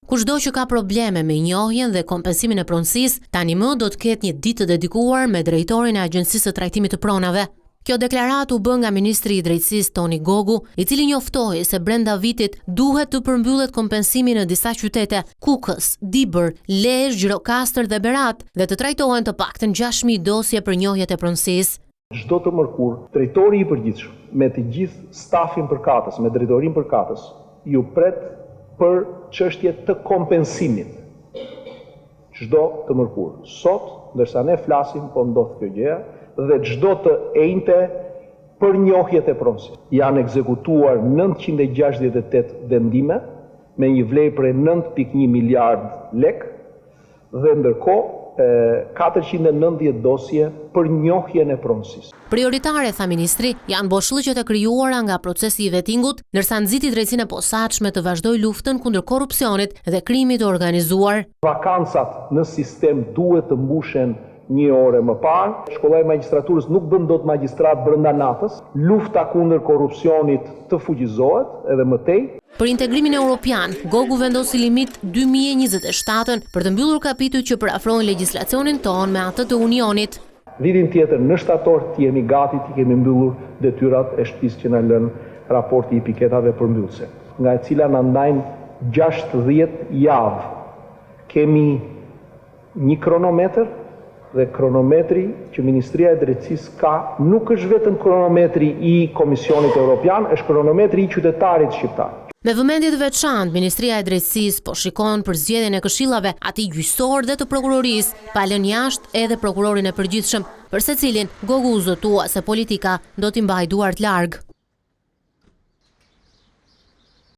Kushdo që ka probleme me njohjen dhe kompensimin e pronësisë, tani më do të ketë një ditë të dedikuar me drejtorin e Agjencisë së Trajtimit të Pronave. Kjo deklaratë u bë nga Ministri i Drejtësisë Toni Gogu, i cili njoftoi se brenda vitit duhet të përmbyllet kompensimi në disa qytete, Kukës, Dibër, Lezhë, Gjirokastër dhe Berat, dhe të trajtohen të paktën 6.000 dosje për njohjet e pronësisë. Çdo të mërkur, drejtori i përgjithshëm me të gjithë stafin përkatës, me drejtorin përkatës, ju pret për çështje të kompensimit. Çdo të mërkur. Sot, ndërsa ne flasim, po ndodh kjo gjë, dhe çdo të enjte për njohjet e pronësisë. Janë ekzekutuar 968 vendime me një vlerë prej 9.1 miliard lek dhe ndërkohë 490 dosje për njohjen e pronësisë. Prioritare, tha ministri, janë boshllëqet e krijuara nga procesi i vettingut, ndërsa nxiti drejtsinë e posaçme të vazhdojë luftën kundër korrupsionit dhe krimit të organizuar. Vakancat në sistem duhet të mbushen një orë më parë. Shkolla e magjistraturës nuk bën dot magjistrat brenda natës. Lufta kundër korrupsionit të fuqizohet edhe më tej. Për integrimin europian, Gogu vendosi limit 2027 për të mbyllur kapitujt që përafrojnë legjislacionin tonë me atë të Unionit. Vitin tjetër në shtator të jemi gati të kemi mbyllur detyrat e shtëpisë që na lën raporti i piketave përmbyllëse, nga e cila na ndajnë 60 javë. Kemi një kronometër dhe kronometri që Ministria e Drejtësisë ka nuk është vetëm kronometri i Komisionit Evropian, është kronometri i qytetarit shqiptar. Me vëmendje të veçantë, Ministria e Drejtësisë po shikon për zgjedhjen e këshillave atij gjyqësor dhe të prokurorisë, pa lënë jashtë edhe prokurorin e përgjithshëm, për secilin Gogu zotua se politika do t'i mbajë duart larg.